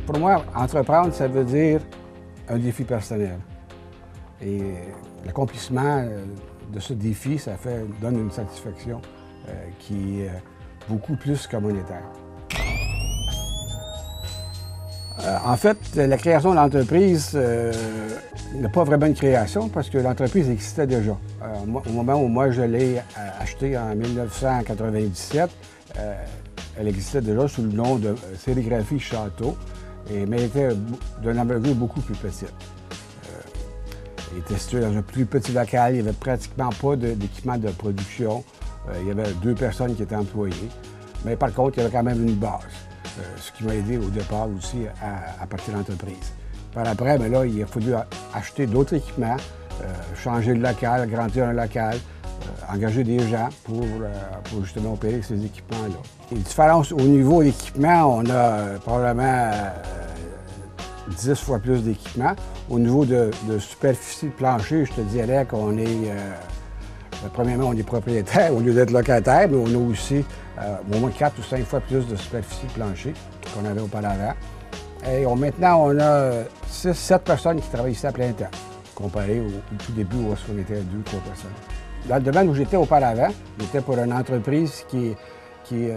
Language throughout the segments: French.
Pour moi, entreprendre, ça veut dire un défi personnel. Et l'accomplissement de ce défi, donne une satisfaction qui est beaucoup plus que monétaire. En fait, la création de l'entreprise n'est pas vraiment une création parce que l'entreprise existait déjà. Au moment où moi je l'ai achetée en 1997, elle existait déjà sous le nom de Sérigraphie Château, mais elle était d'une envergure beaucoup plus petite. Elle était située dans un plus petit local, il n'y avait pratiquement pas d'équipement de production. Il y avait 2 personnes qui étaient employées, mais par contre, il y avait quand même une base. Ce qui m'a aidé au départ aussi à partir de l'entreprise. Par après, bien là, il a fallu acheter d'autres équipements, changer le local, agrandir un local, engager des gens pour justement opérer ces équipements-là. Les différences au niveau d'équipement, on a probablement 10 fois plus d'équipements. Au niveau de superficie de plancher, je te dirais qu'on est... premièrement, on est propriétaire au lieu d'être locataire, mais on a aussi au moins 4 ou 5 fois plus de superficie de plancher qu'on avait auparavant. Et maintenant, on a 6-7 personnes qui travaillent ici à plein temps, comparé au tout début où on était 2-3 personnes. Dans le domaine où j'étais auparavant, j'étais pour une entreprise qui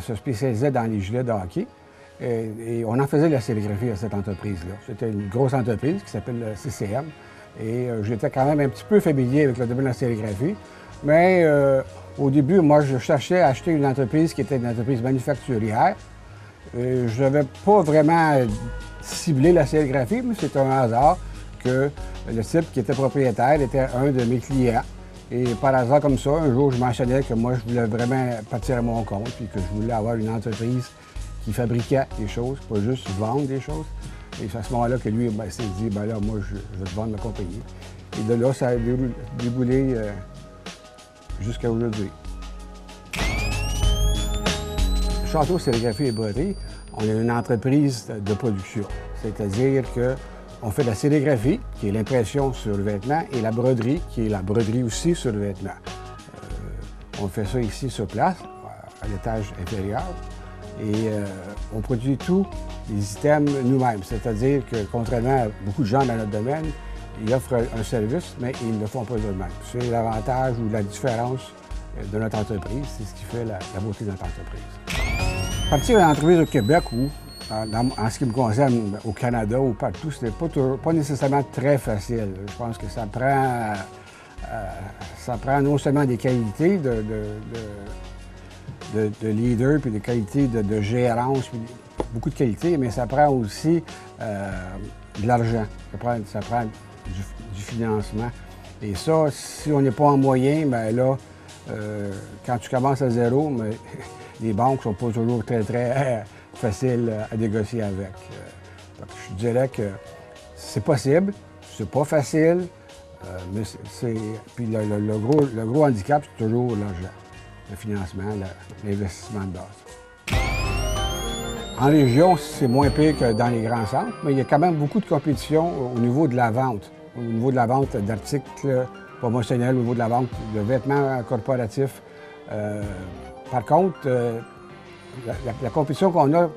se spécialisait dans les gilets de hockey. Et on en faisait de la sérigraphie à cette entreprise-là. C'était une grosse entreprise qui s'appelle le CCM. Et j'étais quand même un petit peu familier avec le domaine de la sérigraphie. Mais au début, moi, je cherchais à acheter une entreprise qui était une entreprise manufacturière. Je n'avais pas vraiment ciblé la sérigraphie, mais c'est un hasard que le type qui était propriétaire était un de mes clients. Et par hasard comme ça, un jour, je mentionnais que moi, je voulais vraiment partir à mon compte, puis que je voulais avoir une entreprise qui fabriquait des choses, pas juste vendre des choses. Et c'est à ce moment-là que lui s'est dit, ben là, moi, je vais te vendre ma compagnie. Et de là, ça a déboulé jusqu'à aujourd'hui. Château Sérigraphie et Broderie, on est une entreprise de production. C'est-à-dire qu'on fait de la sérigraphie, qui est l'impression sur le vêtement, et la broderie, qui est la broderie aussi sur le vêtement. On fait ça ici sur place, à l'étage inférieur, et on produit tous les items nous-mêmes. C'est-à-dire que, contrairement à beaucoup de gens dans notre domaine, ils offrent un service, mais ils ne le font pas eux-mêmes. C'est l'avantage ou la différence de notre entreprise. C'est ce qui fait la beauté de notre entreprise. Partir d'une entreprise au Québec ou, en ce qui me concerne, au Canada ou partout, ce n'est pas nécessairement très facile. Je pense que ça prend non seulement des qualités de leader, puis des qualités de gérance, puis beaucoup de qualités, mais ça prend aussi de l'argent. Ça prend du financement. Et ça, si on n'est pas en moyen, bien là, quand tu commences à zéro, mais les banques ne sont pas toujours très faciles à négocier avec. Donc, je dirais que c'est possible, c'est pas facile, mais puis le gros handicap, c'est toujours l'argent, le financement, l'investissement de base. En région, c'est moins pire que dans les grands centres, mais il y a quand même beaucoup de compétition au niveau de la vente. Au niveau de la vente d'articles promotionnels, au niveau de la vente de vêtements corporatifs. Par contre, la compétition qu'on a,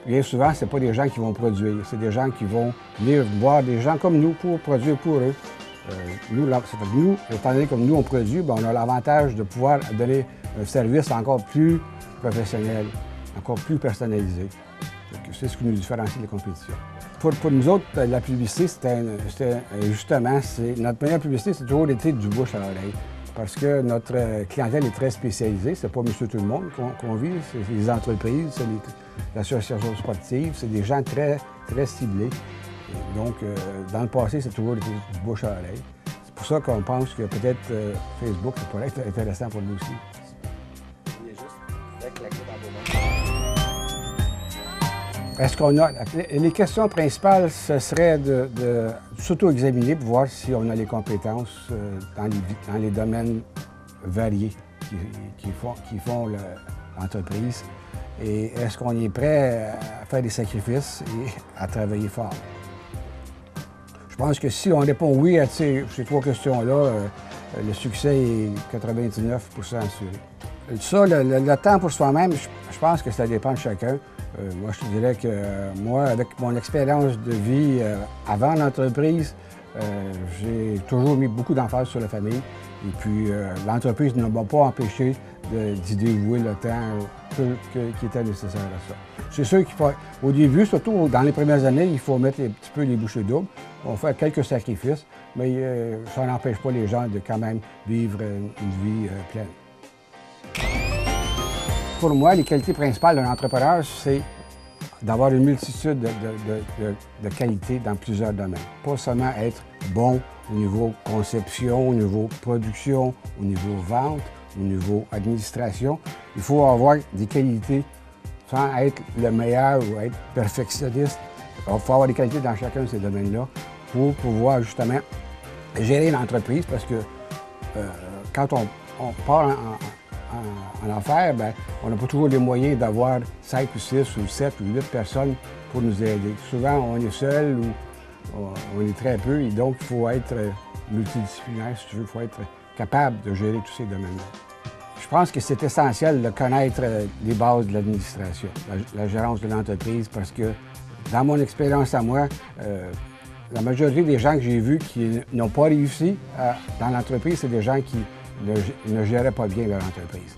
bien souvent, ce n'est pas des gens qui vont produire. C'est des gens qui vont venir voir des gens comme nous pour produire pour eux. Nous, étant donné comme nous, on produit, bien, on a l'avantage de pouvoir donner un service encore plus professionnel, encore plus personnalisé. C'est ce qui nous différencie des compétitions. Pour nous autres, la publicité, justement, notre première publicité, c'est toujours été du bouche à l'oreille. Parce que notre clientèle est très spécialisée. C'est pas monsieur tout le monde qu'on vise. C'est les entreprises, c'est les associations sportives. C'est des gens très ciblés. Et donc, dans le passé, c'est toujours été du bouche à l'oreille. C'est pour ça qu'on pense que peut-être Facebook, ça pourrait être intéressant pour nous aussi. Il est juste claqué dans vos mains. Est-ce qu'on a... Les questions principales, ce serait de s'auto-examiner pour voir si on a les compétences dans les domaines variés qui font l'entreprise. Et est-ce qu'on est prêt à faire des sacrifices et à travailler fort? Je pense que si on répond oui à ces 3 questions-là, le succès est 99% assuré. Ça, le temps pour soi-même, je pense que ça dépend de chacun. Moi, je te dirais que moi, avec mon expérience de vie avant l'entreprise, j'ai toujours mis beaucoup d'emphase sur la famille. Et puis, l'entreprise ne m'a pas empêché d'y dévouer le temps qui était nécessaire à ça. C'est sûr qu'il faut, au début, surtout dans les premières années, il faut mettre un petit peu les bouchées doubles. On fait quelques sacrifices, mais ça n'empêche pas les gens de quand même vivre une vie pleine. Pour moi, les qualités principales d'un entrepreneur, c'est d'avoir une multitude de qualités dans plusieurs domaines. Pas seulement être bon au niveau conception, au niveau production, au niveau vente, au niveau administration. Il faut avoir des qualités sans être le meilleur ou être perfectionniste. Il faut avoir des qualités dans chacun de ces domaines-là pour pouvoir justement gérer l'entreprise parce que quand on part en affaires, bien, on n'a pas toujours les moyens d'avoir 5 ou 6 ou 7 ou 8 personnes pour nous aider. Souvent, on est seul ou on est très peu et donc il faut être multidisciplinaire, si tu veux, il faut être capable de gérer tous ces domaines-là. Je pense que c'est essentiel de connaître les bases de l'administration, la gérance de l'entreprise, parce que dans mon expérience à moi, la majorité des gens que j'ai vus qui n'ont pas réussi dans l'entreprise, c'est des gens qui ne géraient pas bien leur entreprise.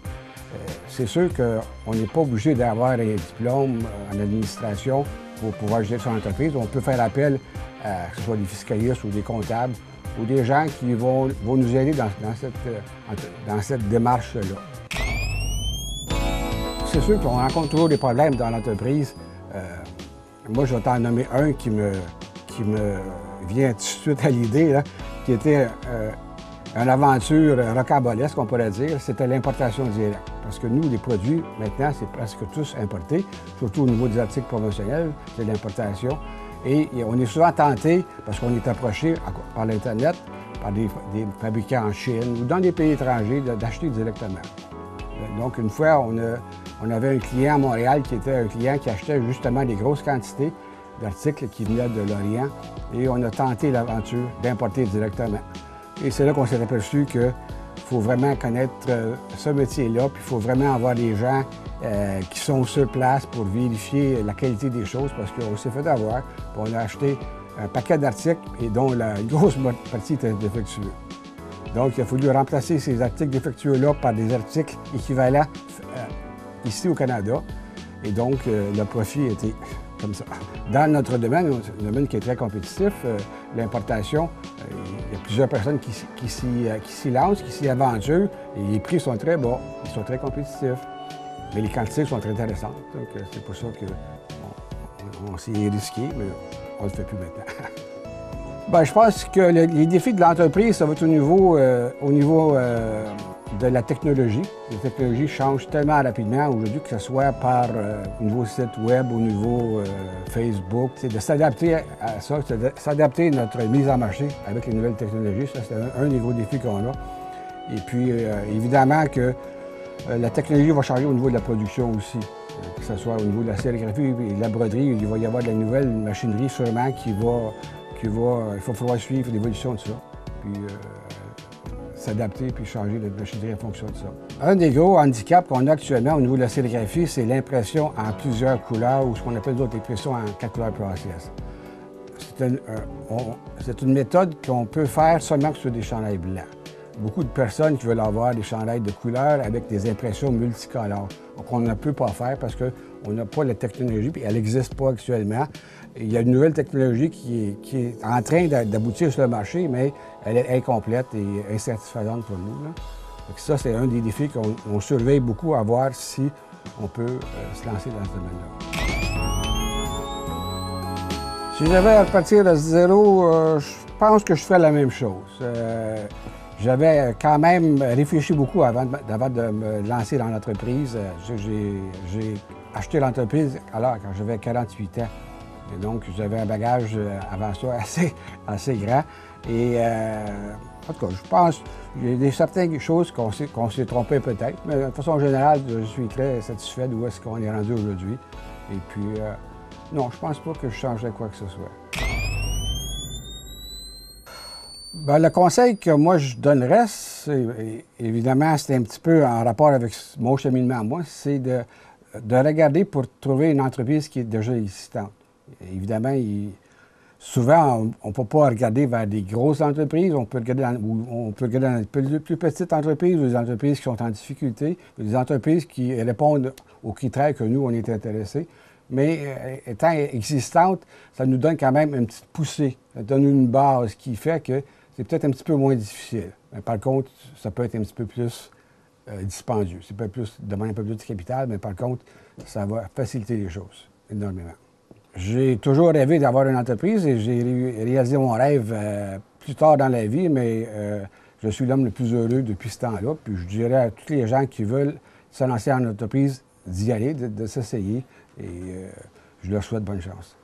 C'est sûr qu'on n'est pas obligé d'avoir un diplôme en administration pour pouvoir gérer son entreprise. On peut faire appel à que ce soit des fiscalistes ou des comptables ou des gens qui vont nous aider dans cette démarche-là. C'est sûr qu'on rencontre toujours des problèmes dans l'entreprise. Moi, je vais t'en nommer un qui me vient tout de suite à l'idée, qui était une aventure rocambolesque, on pourrait dire, c'était l'importation directe. Parce que nous, les produits, maintenant, c'est presque tous importés, surtout au niveau des articles promotionnels, c'est l'importation. Et on est souvent tenté, parce qu'on est approché par l'Internet, par des fabricants en Chine ou dans des pays étrangers, d'acheter directement. Donc, une fois, on avait un client à Montréal qui était un client qui achetait justement des grosses quantités d'articles qui venaient de l'Orient. Et on a tenté l'aventure d'importer directement. Et c'est là qu'on s'est aperçu qu'il faut vraiment connaître ce métier-là, puis il faut vraiment avoir des gens qui sont sur place pour vérifier la qualité des choses, parce qu'on s'est fait avoir, puis on a acheté un paquet d'articles et dont la grosse partie était défectueux. Donc, il a fallu remplacer ces articles défectueux-là par des articles équivalents ici au Canada. Et donc, le profit était comme ça. Dans notre domaine, un domaine qui est très compétitif, l'importation, il y a plusieurs personnes qui s'y lancent, qui s'y aventurent, et les prix sont très bas, ils sont très compétitifs. Mais les quantités sont très intéressantes, donc c'est pour ça qu'on s'y est risqué, mais on ne le fait plus maintenant. Bien, je pense que les défis de l'entreprise, ça va être au niveau de la technologie. Les technologies changent tellement rapidement aujourd'hui, que ce soit au niveau site web, au niveau Facebook. C'est de s'adapter à ça, c'est de s'adapter à notre mise en marché avec les nouvelles technologies. Ça, c'est un des gros défis qu'on a. Et puis, évidemment que la technologie va changer au niveau de la production aussi. Que ce soit au niveau de la sérigraphie et de la broderie, il va y avoir de la nouvelle machinerie sûrement il va falloir suivre l'évolution de ça. Puis, s'adapter puis changer notre machinerie en fonction de ça. Un des gros handicaps qu'on a actuellement au niveau de la sérigraphie, c'est l'impression en plusieurs couleurs ou ce qu'on appelle d'autres impressions en 4 couleurs process. C'est une méthode qu'on peut faire seulement sur des chandails blancs. Beaucoup de personnes qui veulent avoir des chandails de couleur avec des impressions multicolores. Donc, on ne peut pas faire parce qu'on n'a pas la technologie, puis elle n'existe pas actuellement. Il y a une nouvelle technologie qui est en train d'aboutir sur le marché, mais elle est incomplète et insatisfaisante pour nous. Donc ça, c'est un des défis qu'on surveille beaucoup à voir si on peut se lancer dans ce domaine-là. Si j'avais à repartir de zéro, je pense que je ferais la même chose. J'avais quand même réfléchi beaucoup avant de me lancer dans l'entreprise. J'ai acheté l'entreprise alors quand j'avais 48 ans. Et donc, j'avais un bagage avant ça assez grand. Et en tout cas, je pense qu'il y a certaines choses qu'on s'est trompé peut-être, mais de façon générale, je suis très satisfait d'où est-ce qu'on est rendu aujourd'hui. Et puis, non, je pense pas que je changerais quoi que ce soit. Bien, le conseil que moi je donnerais, évidemment, c'est un petit peu en rapport avec mon cheminement à moi, c'est de regarder pour trouver une entreprise qui est déjà existante. Évidemment, souvent, on ne peut pas regarder vers des grosses entreprises, on peut regarder dans des plus petites entreprises ou des entreprises qui sont en difficulté, ou des entreprises qui répondent aux critères que nous, on est intéressés. Mais étant existante, ça nous donne quand même une petite poussée, ça donne une base qui fait que c'est peut-être un petit peu moins difficile. Mais par contre, ça peut être un petit peu plus dispendieux. C'est peut-être plus, demander un peu plus de capital, mais par contre, ça va faciliter les choses énormément. J'ai toujours rêvé d'avoir une entreprise et j'ai réalisé mon rêve plus tard dans la vie, mais je suis l'homme le plus heureux depuis ce temps-là. Puis je dirais à tous les gens qui veulent se lancer en entreprise d'y aller, de s'essayer et je leur souhaite bonne chance.